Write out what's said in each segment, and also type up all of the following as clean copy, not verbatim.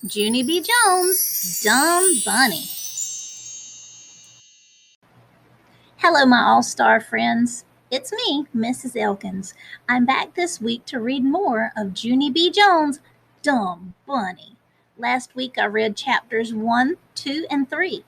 Junie B. Jones, Dumb Bunny. Hello, my all-star friends. It's me, Mrs. Elkins. I'm back this week to read more of Junie B. Jones' Dumb Bunny. Last week I read chapters 1, 2, and 3.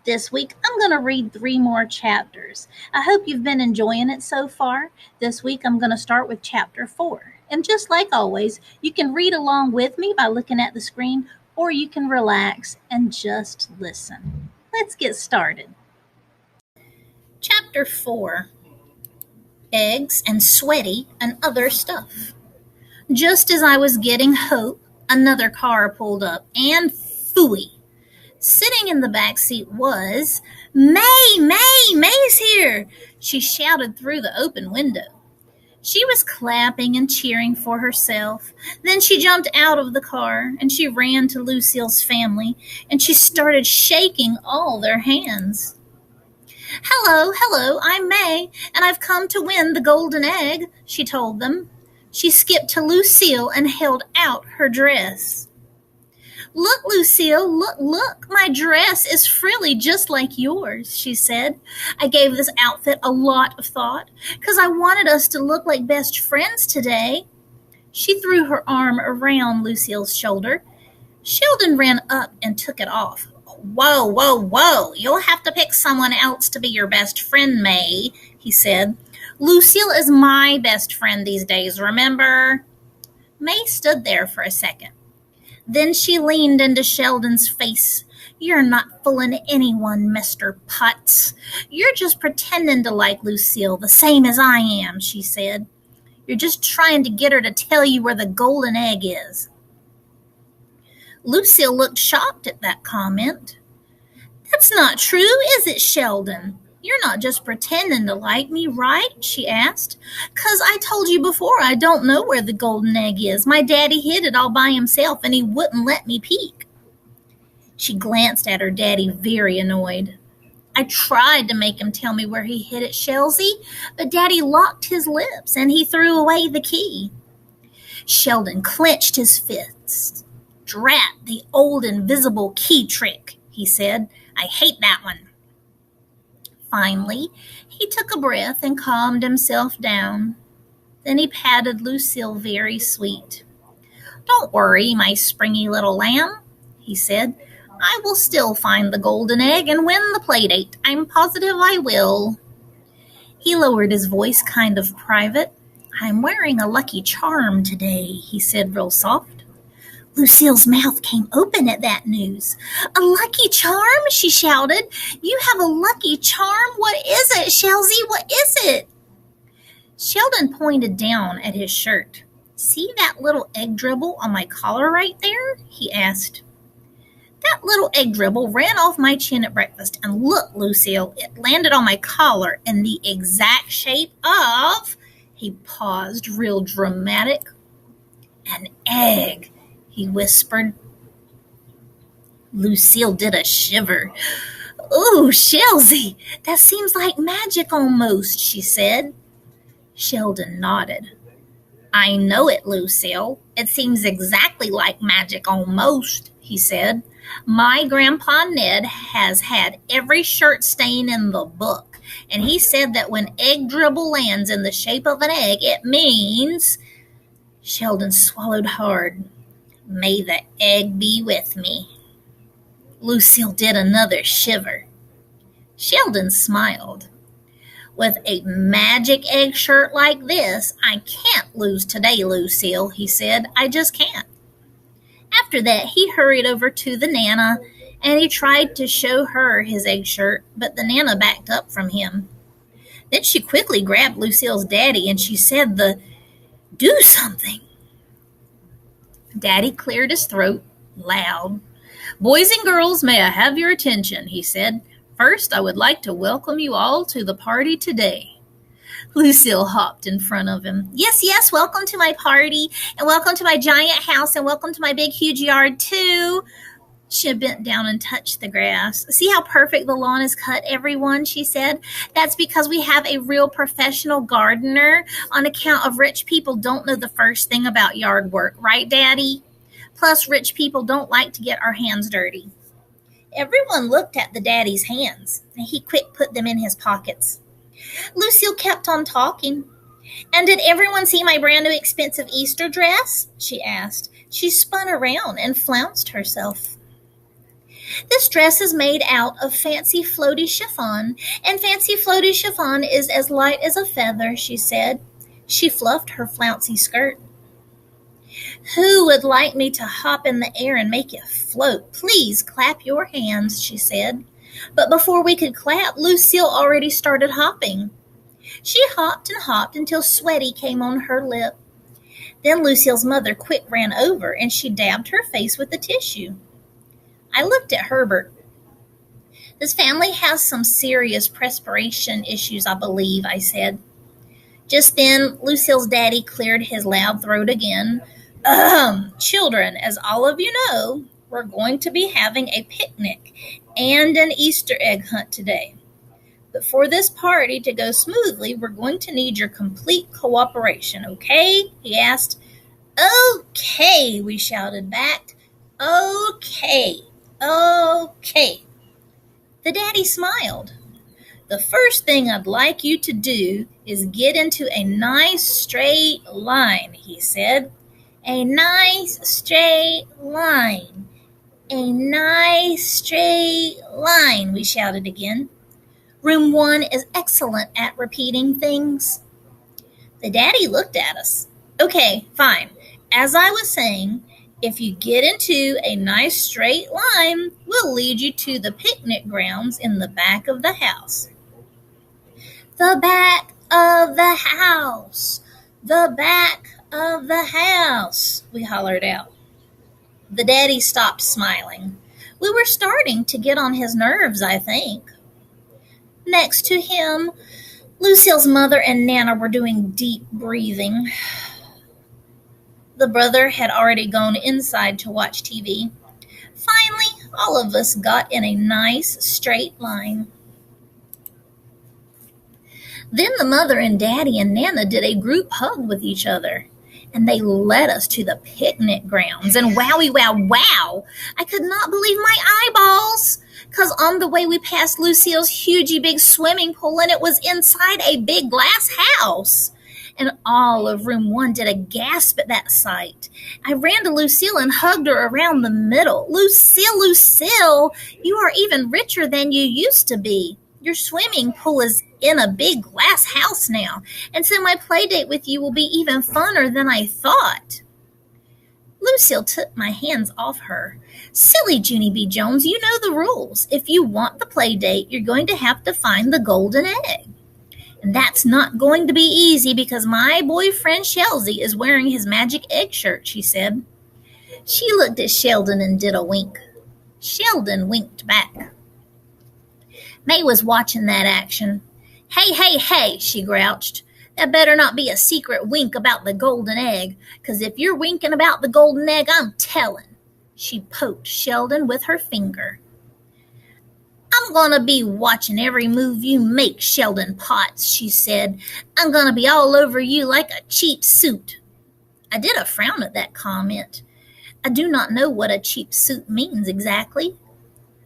This week I'm going to read 3 more chapters. I hope you've been enjoying it so far. This week I'm going to start with chapter 4. And just like always, you can read along with me by looking at the screen, or you can relax and just listen. Let's get started. Chapter 4. Eggs and Sweaty and Other Stuff. Just as I was getting hope, another car pulled up, and phooey. Sitting in the back seat was May's here! She shouted through the open window. She was clapping and cheering for herself. Then she jumped out of the car, and she ran to Lucille's family, and she started shaking all their hands. Hello, I'm May, and I've come to win the golden egg, she told them. She skipped to Lucille and held out her dress. Look, Lucille, look, my dress is frilly just like yours, she said. I gave this outfit a lot of thought, 'cause I wanted us to look like best friends today. She threw her arm around Lucille's shoulder. Sheldon ran up and took it off. Whoa, you'll have to pick someone else to be your best friend, May, he said. Lucille is my best friend these days, remember? May stood there for a second. Then she leaned into Sheldon's face. You're not fooling anyone, Mr. Putz. You're just pretending to like Lucille, the same as I am, she said. You're just trying to get her to tell you where the golden egg is. Lucille looked shocked at that comment. That's not true, is it, Sheldon? You're not just pretending to like me, right? She asked. 'Cause I told you before I don't know where the golden egg is. My daddy hid it all by himself and he wouldn't let me peek. She glanced at her daddy, very annoyed. I tried to make him tell me where he hid it, Shelsey, but Daddy locked his lips and he threw away the key. Sheldon clenched his fists. Drat the old invisible key trick, he said. I hate that one. Finally, he took a breath and calmed himself down. Then he patted Lucille very sweet. Don't worry, my springy little lamb, he said. I will still find the golden egg and win the playdate. I'm positive I will. He lowered his voice kind of private. I'm wearing a lucky charm today, he said real soft. Lucille's mouth came open at that news. A lucky charm? She shouted. You have a lucky charm? What is it, Shelsey? What is it? Sheldon pointed down at his shirt. See that little egg dribble on my collar right there? He asked. That little egg dribble ran off my chin at breakfast, and look, Lucille, it landed on my collar in the exact shape of, he paused, real dramatic, an egg, he whispered. Lucille did a shiver. Ooh, Shelsey, that seems like magic almost, she said. Sheldon nodded. I know it, Lucille. It seems exactly like magic almost, he said. My Grandpa Ned has had every shirt stain in the book, and he said that when egg dribble lands in the shape of an egg, it means... Sheldon swallowed hard. May the egg be with me. Lucille did another shiver. Sheldon smiled. With a magic egg shirt like this, I can't lose today, Lucille, he said. I just can't. After that, he hurried over to the Nana, and he tried to show her his egg shirt, but the Nana backed up from him. Then she quickly grabbed Lucille's daddy, and she said do something. Daddy cleared his throat, loud. Boys and girls, may I have your attention, he said. First, I would like to welcome you all to the party today. Lucille hopped in front of him. Yes, welcome to my party, and welcome to my giant house, and welcome to my big, huge yard, too. She bent down and touched the grass. See how perfect the lawn is cut, everyone, she said. That's because we have a real professional gardener on account of rich people don't know the first thing about yard work. Right, Daddy? Plus, rich people don't like to get our hands dirty. Everyone looked at the daddy's hands, and he quick put them in his pockets. Lucille kept on talking. And did everyone see my brand new expensive Easter dress? She asked. She spun around and flounced herself. This dress is made out of fancy floaty chiffon, and fancy floaty chiffon is as light as a feather, she said. She fluffed her flouncy skirt. Who would like me to hop in the air and make it float? Please clap your hands, she said. But before we could clap, Lucille already started hopping. She hopped and hopped until sweaty came on her lip. Then Lucille's mother quick ran over and she dabbed her face with a tissue. I looked at Herbert. This family has some serious perspiration issues, I believe, I said. Just then, Lucille's daddy cleared his loud throat again. Children, as all of you know, we're going to be having a picnic and an Easter egg hunt today. But for this party to go smoothly, we're going to need your complete cooperation, okay? He asked. Okay, we shouted back. Okay. The daddy smiled. The first thing I'd like you to do is get into a nice straight line, he said. A nice straight line. A nice straight line, we shouted again. Room 1 is excellent at repeating things. The daddy looked at us. Okay, fine. As I was saying, if you get into a nice straight line, we'll lead you to the picnic grounds in the back of the house. The back of the house. The back of the house, we hollered out. The daddy stopped smiling. We were starting to get on his nerves, I think. Next to him, Lucille's mother and Nana were doing deep breathing. The brother had already gone inside to watch TV. Finally, all of us got in a nice straight line. Then the mother and daddy and Nana did a group hug with each other. And they led us to the picnic grounds. And wowie, wow, I could not believe my eyeballs. Because on the way we passed Lucille's hugey big swimming pool, and it was inside a big glass house. And all of room 1 did a gasp at that sight. I ran to Lucille and hugged her around the middle. Lucille, you are even richer than you used to be. Your swimming pool is in a big glass house now, and so my play date with you will be even funner than I thought. Lucille took my hands off her. Silly Junie B. Jones, you know the rules. If you want the play date, you're going to have to find the golden egg. And that's not going to be easy because my boyfriend Shelzy is wearing his magic egg shirt, she said. She looked at Sheldon and did a wink. Sheldon winked back. May was watching that action. Hey, she grouched. That better not be a secret wink about the golden egg, 'cause if you're winking about the golden egg, I'm telling. She poked Sheldon with her finger. I'm gonna be watching every move you make, Sheldon Potts, she said. I'm gonna be all over you like a cheap suit. I did a frown at that comment. I do not know what a cheap suit means exactly.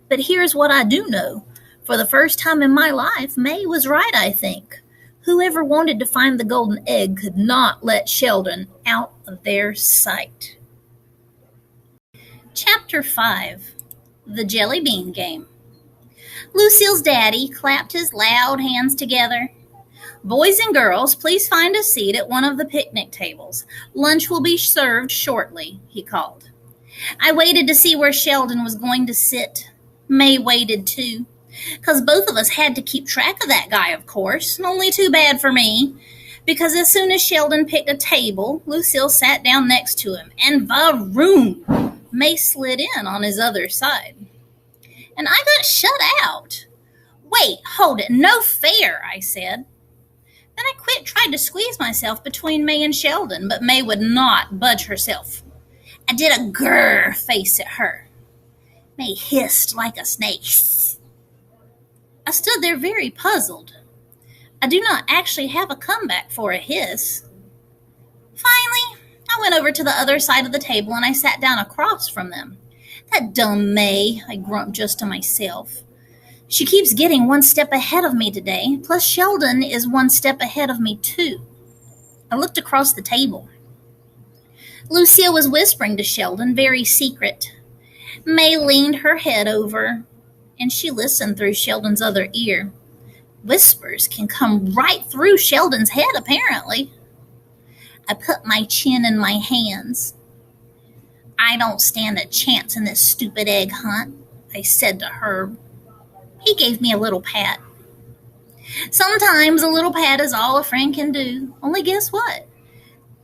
But here's what I do know. For the first time in my life, May was right, I think. Whoever wanted to find the golden egg could not let Sheldon out of their sight. Chapter 5. The Jelly Bean Game. Lucille's daddy clapped his loud hands together. Boys and girls, please find a seat at one of the picnic tables. Lunch will be served shortly, he called. I waited to see where Sheldon was going to sit. May waited too. 'Cause both of us had to keep track of that guy, of course. Only too bad for me. Because as soon as Sheldon picked a table, Lucille sat down next to him. And varoom! May slid in on his other side. And I got shut out. Wait, hold it. No fair, I said. Then I tried to squeeze myself between May and Sheldon, but May would not budge herself. I did a grrr face at her. May hissed like a snake. I stood there very puzzled. I do not actually have a comeback for a hiss. Finally, I went over to the other side of the table and I sat down across from them. That dumb May, I grumped just to myself. She keeps getting one step ahead of me today, plus Sheldon is one step ahead of me too. I looked across the table. Lucille was whispering to Sheldon, very secret. May leaned her head over, and she listened through Sheldon's other ear. Whispers can come right through Sheldon's head, apparently. I put my chin in my hands. I don't stand a chance in this stupid egg hunt, I said to Herb. He gave me a little pat. Sometimes a little pat is all a friend can do. Only guess what?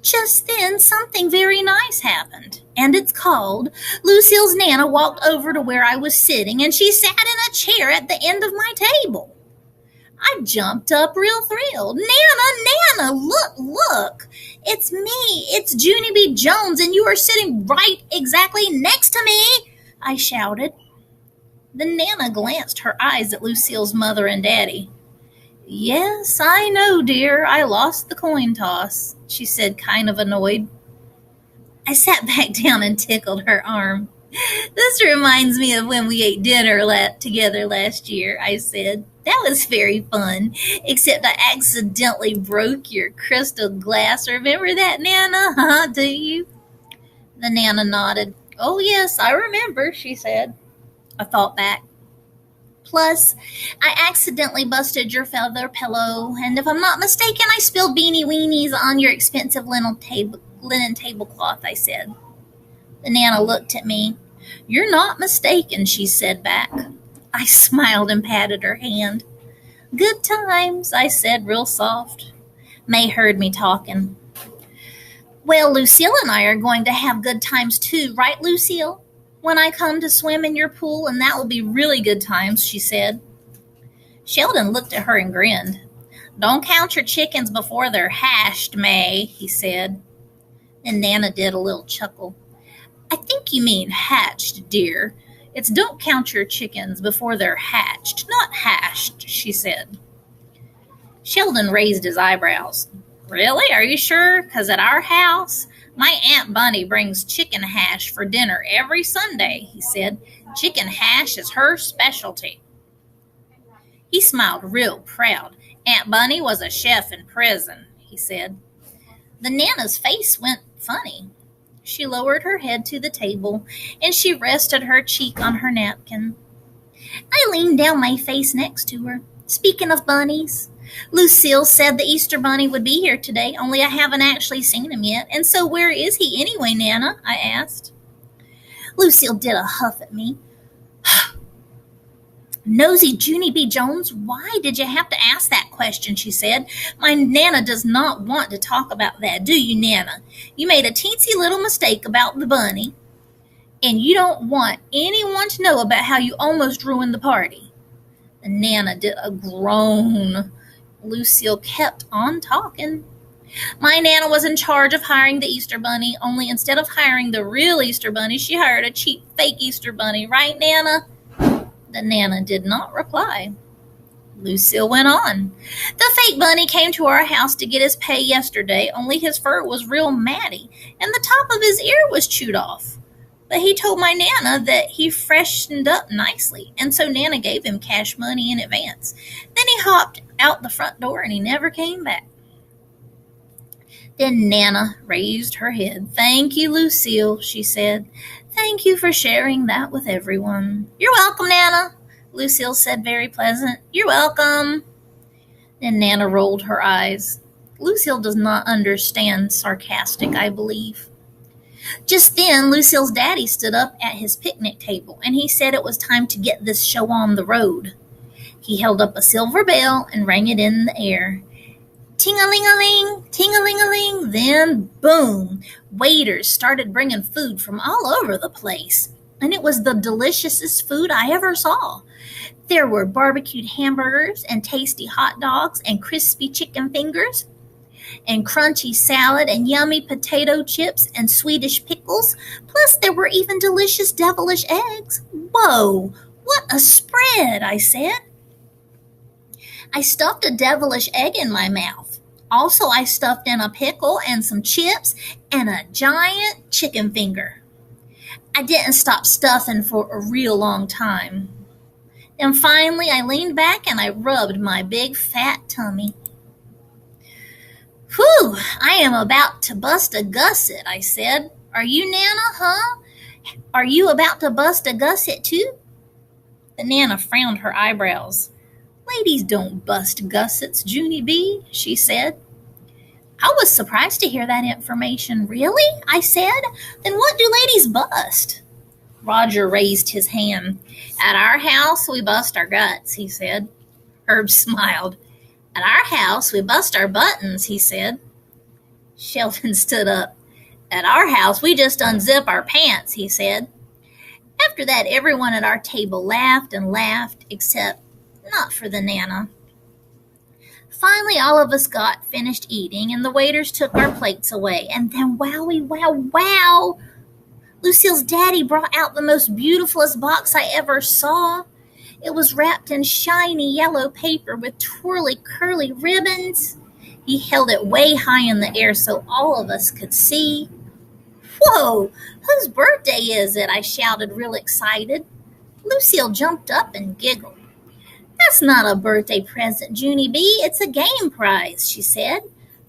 Just then, something very nice happened, and it's called Lucille's Nana walked over to where I was sitting, and she sat in a chair at the end of my table. I jumped up real thrilled. Nana, look. It's me. It's Junie B. Jones, and you are sitting right exactly next to me, I shouted. The Nana glanced her eyes at Lucille's mother and daddy. Yes, I know, dear. I lost the coin toss, she said, kind of annoyed. I sat back down and tickled her arm. This reminds me of when we ate dinner together last year, I said. That was very fun, except I accidentally broke your crystal glass. Remember that, Nana? Huh, do you? The Nana nodded. Oh, yes, I remember, she said. I thought back. Plus, I accidentally busted your feather pillow, and if I'm not mistaken, I spilled beanie weenies on your expensive linen tablecloth, I said. The Nana looked at me. You're not mistaken, she said back. I smiled and patted her hand. Good times, I said real soft. May heard me talking. Well, Lucille and I are going to have good times too, right, Lucille? When I come to swim in your pool, and that will be really good times, she said. Sheldon looked at her and grinned. Don't count your chickens before they're hashed, May, he said. And Nana did a little chuckle. I think you mean hatched, dear. It's don't count your chickens before they're hatched, not hashed, she said. Sheldon raised his eyebrows. Really? Are you sure? 'Cause at our house, my Aunt Bunny brings chicken hash for dinner every Sunday, he said. Chicken hash is her specialty. He smiled real proud. Aunt Bunny was a chef in prison, he said. The Nana's face went funny. She lowered her head to the table, and she rested her cheek on her napkin. I leaned down my face next to her. Speaking of bunnies, Lucille said the Easter Bunny would be here today, only I haven't actually seen him yet. And so where is he anyway, Nana? I asked. Lucille did a huff at me. Nosy Junie B. Jones, why did you have to ask that question, she said. My Nana does not want to talk about that, do you, Nana? You made a teensy little mistake about the bunny, and you don't want anyone to know about how you almost ruined the party. The Nana did a groan. Lucille kept on talking. My Nana was in charge of hiring the Easter Bunny, only instead of hiring the real Easter Bunny, she hired a cheap fake Easter Bunny, right, Nana? The Nana did not reply. Lucille went on. The fake bunny came to our house to get his pay yesterday, only his fur was real matty, and the top of his ear was chewed off. But he told my Nana that he freshened up nicely, and so Nana gave him cash money in advance. Then he hopped out the front door and he never came back. Then Nana raised her head. Thank you, Lucille, she said. Thank you for sharing that with everyone. You're welcome, Nana, Lucille said, very pleasant. You're welcome. Then Nana rolled her eyes. Lucille does not understand sarcastic, I believe. Just then, Lucille's daddy stood up at his picnic table, and he said it was time to get this show on the road. He held up a silver bell and rang it in the air. Ting-a-ling-a-ling, ting-a-ling-a-ling, then boom! Waiters started bringing food from all over the place, and it was the deliciousest food I ever saw. There were barbecued hamburgers and tasty hot dogs and crispy chicken fingers and crunchy salad and yummy potato chips and Swedish pickles, plus there were even delicious devilish eggs. Whoa, what a spread, I said. I stuffed a devilish egg in my mouth. Also, I stuffed in a pickle and some chips and a giant chicken finger. I didn't stop stuffing for a real long time. And finally, I leaned back and I rubbed my big fat tummy. Whew, I am about to bust a gusset, I said. Are you, Nana, huh? Are you about to bust a gusset too? The Nana frowned her eyebrows. Ladies don't bust gussets, Junie B., she said. I was surprised to hear that information. Really? I said. Then what do ladies bust? Roger raised his hand. At our house, we bust our guts, he said. Herb smiled. At our house, we bust our buttons, he said. Sheldon stood up. At our house, we just unzip our pants, he said. After that, everyone at our table laughed and laughed, except not for the Nana. Finally, all of us got finished eating, and the waiters took our plates away. And then, wowie, wow, Lucille's daddy brought out the most beautifulest box I ever saw. It was wrapped in shiny yellow paper with twirly, curly ribbons. He held it way high in the air so all of us could see. Whoa, whose birthday is it? I shouted, real excited. Lucille jumped up and giggled. That's not a birthday present, Junie B. It's a game prize, she said.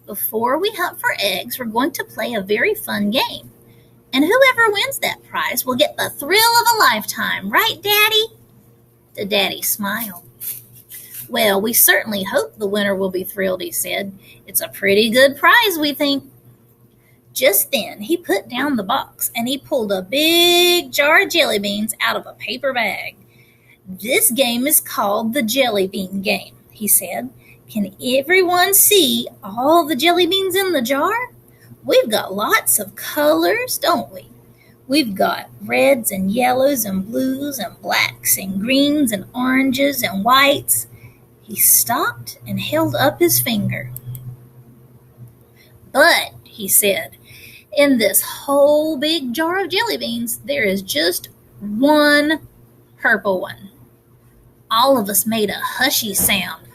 Before we hunt for eggs, we're going to play a very fun game. And whoever wins that prize will get the thrill of a lifetime, right, Daddy? The daddy smiled. Well, we certainly hope the winner will be thrilled, he said. It's a pretty good prize, we think. Just then, he put down the box and he pulled a big jar of jelly beans out of a paper bag. This game is called the jelly bean game, he said. Can everyone see all the jelly beans in the jar? We've got lots of colors, don't we? We've got reds and yellows and blues and blacks and greens and oranges and whites. He stopped and held up his finger. But, he said, in this whole big jar of jelly beans, there is just one purple one. All of us made a hushy sound.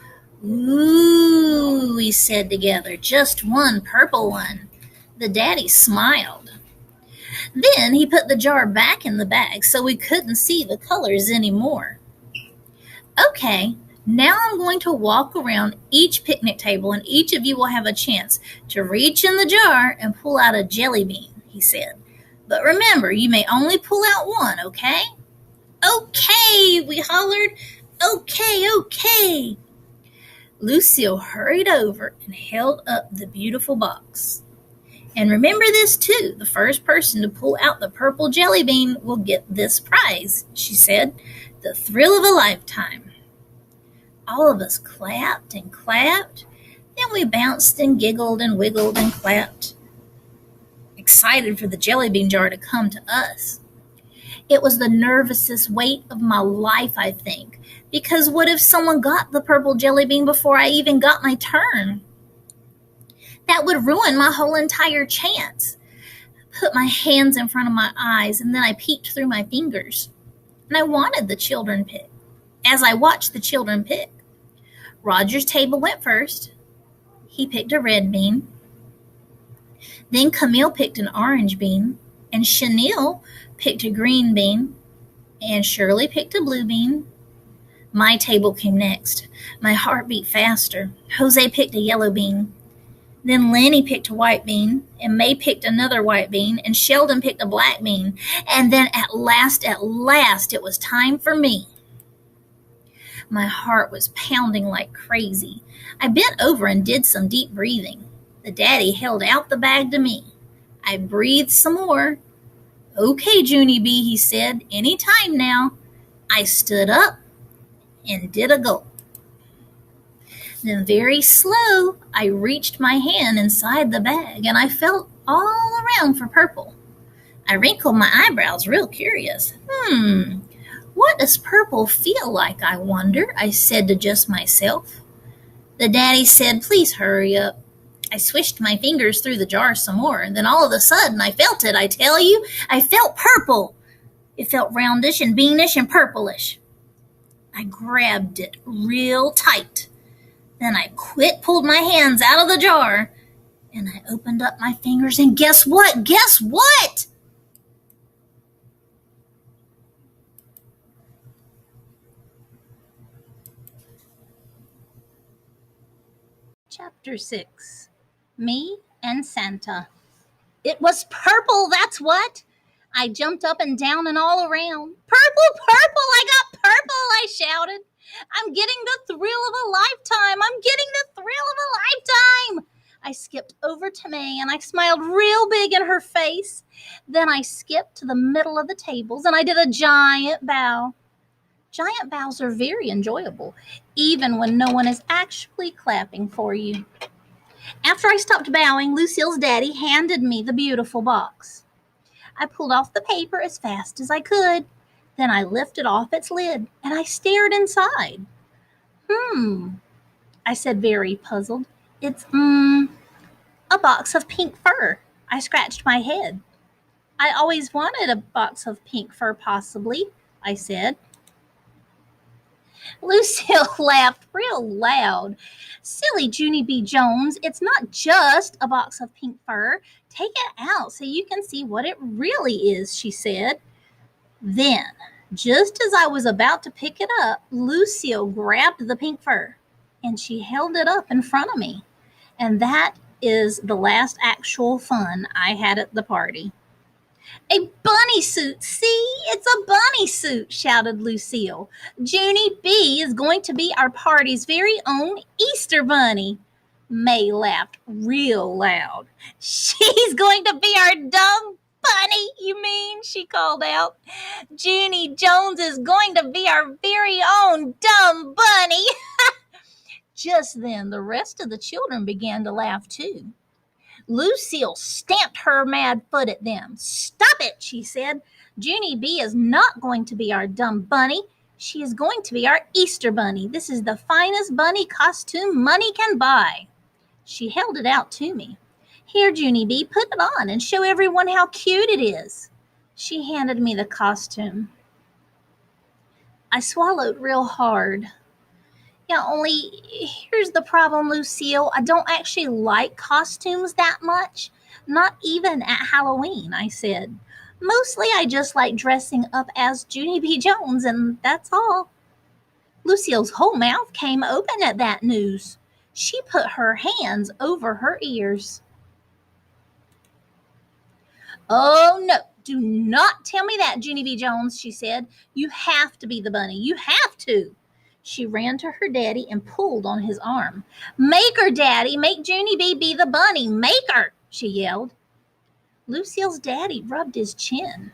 Ooh, we said together, just one purple one. The daddy smiled. Then he put the jar back in the bag so we couldn't see the colors anymore. Okay, now I'm going to walk around each picnic table and each of you will have a chance to reach in the jar and pull out a jelly bean, he said. But remember, you may only pull out one, okay? Okay, we hollered. Okay. Lucille hurried over and held up the beautiful box. And remember this too, the first person to pull out the purple jelly bean will get this prize, she said, the thrill of a lifetime. All of us clapped and clapped, then we bounced and giggled and wiggled and clapped, excited for the jelly bean jar to come to us. It was the nervousest wait of my life, I think, because what if someone got the purple jelly bean before I even got my turn? That would ruin my whole entire chance. I put my hands in front of my eyes and then I peeked through my fingers. And I wanted the children pick. As I watched the children pick, Roger's table went first. He picked a red bean. Then Camille picked an orange bean. And Chanel picked a green bean. And Shirley picked a blue bean. My table came next. My heart beat faster. Jose picked a yellow bean. Then Lenny picked a white bean, and May picked another white bean, and Sheldon picked a black bean. And then at last, it was time for me. My heart was pounding like crazy. I bent over and did some deep breathing. The daddy held out the bag to me. I breathed some more. Okay, Junie B., he said, any time now. I stood up and did a gulp. Then very slow, I reached my hand inside the bag and I felt all around for purple. I wrinkled my eyebrows real curious. What does purple feel like, I wonder? I said to just myself. The daddy said, please hurry up. I swished my fingers through the jar some more, and then all of a sudden I felt it, I tell you. I felt purple. It felt roundish and beanish and purplish. I grabbed it real tight. Then I pulled my hands out of the jar, and I opened up my fingers, and guess what? Guess what? Chapter 6. Me and Santa. It was purple, that's what! I jumped up and down and all around. Purple, purple, I got purple, I shouted. I'm getting the thrill of a lifetime. I'm getting the thrill of a lifetime. I skipped over to May and I smiled real big in her face. Then I skipped to the middle of the tables and I did a giant bow. Giant bows are very enjoyable, even when no one is actually clapping for you. After I stopped bowing, Lucille's daddy handed me the beautiful box. I pulled off the paper as fast as I could. Then I lifted off its lid and I stared inside. I said, very puzzled. It's, a box of pink fur. I scratched my head. I always wanted a box of pink fur, possibly, I said. Lucille laughed real loud. Silly Junie B. Jones, it's not just a box of pink fur. Take it out so you can see what it really is, she said. Then, just as I was about to pick it up, Lucille grabbed the pink fur and she held it up in front of me. And that is the last actual fun I had at the party. A bunny suit, see? It's a bunny suit, shouted Lucille. Junie B is going to be our party's very own Easter bunny. May laughed real loud. She's going to be our dumb bunny, you mean? She called out. Junie Jones is going to be our very own dumb bunny. Just then, the rest of the children began to laugh too. Lucille stamped her mad foot at them. Stop it, she said. Junie B is not going to be our dumb bunny. She is going to be our Easter bunny. This is the finest bunny costume money can buy. She held it out to me. Here, Junie B, put it on and show everyone how cute it is. She handed me the costume. I swallowed real hard. Yeah, only here's the problem, Lucille. I don't actually like costumes that much. Not even at Halloween, I said. Mostly I just like dressing up as Junie B. Jones, and that's all. Lucille's whole mouth came open at that news. She put her hands over her ears. Oh, no, do not tell me that, Junie B. Jones, she said. You have to be the bunny. You have to. She ran to her daddy and pulled on his arm. Make her, Daddy. Make Junie B be the bunny. Make her, she yelled. Lucille's daddy rubbed his chin.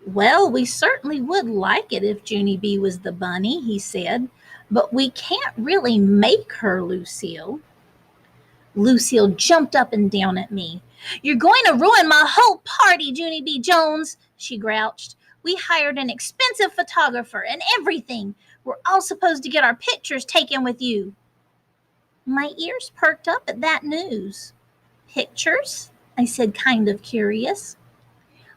Well, we certainly would like it if Junie B was the bunny, he said, but we can't really make her, Lucille. Lucille jumped up and down at me. You're going to ruin my whole party, Junie B. Jones, she grouched. We hired an expensive photographer and everything. We're all supposed to get our pictures taken with you. My ears perked up at that news. Pictures? I said, kind of curious.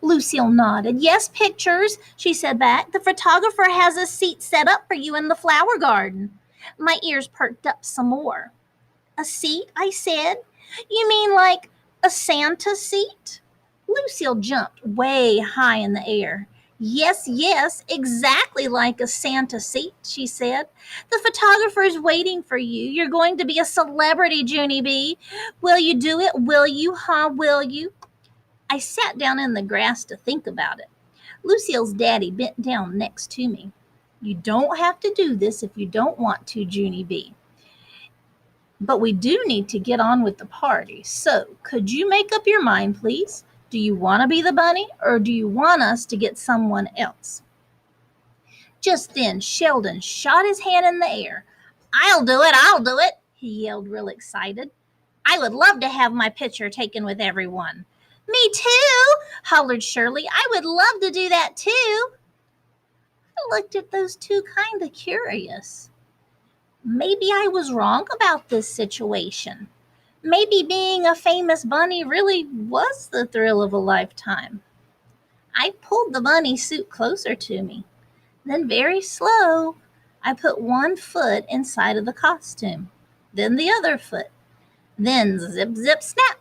Lucille nodded. Yes, pictures, she said back. The photographer has a seat set up for you in the flower garden. My ears perked up some more. A seat, I said. You mean like a Santa seat? Lucille jumped way high in the air. Yes, exactly like a Santa seat, she said. The photographer is waiting for you. You're going to be a celebrity, Junie B. Will you do it? Will you, will you? I sat down in the grass to think about it. Lucille's daddy bent down next to me. You don't have to do this if you don't want to, Junie B. But we do need to get on with the party. So, could you make up your mind, please? Do you want to be the bunny, or do you want us to get someone else? Just then, Sheldon shot his hand in the air. I'll do it, he yelled real excited. I would love to have my picture taken with everyone. Me too, hollered Shirley. I would love to do that too. I looked at those two kind of curious. Maybe I was wrong about this situation. Maybe being a famous bunny really was the thrill of a lifetime. I pulled the bunny suit closer to me. Then very slow, I put one foot inside of the costume. then the other foot. Then zip, zip, snap.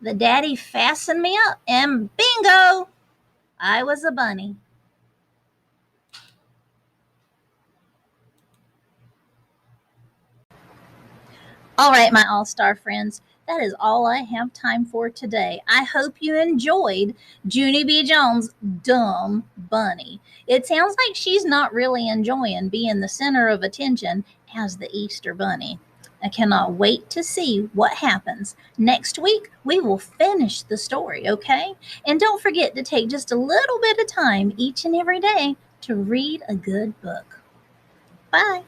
The daddy fastened me up, and bingo! I was a bunny. All right, my all-star friends, that is all I have time for today. I hope you enjoyed Junie B. Jones' Dumb Bunny. It sounds like she's not really enjoying being the center of attention as the Easter Bunny. I cannot wait to see what happens. Next week, we will finish the story, okay? And don't forget to take just a little bit of time each and every day to read a good book. Bye.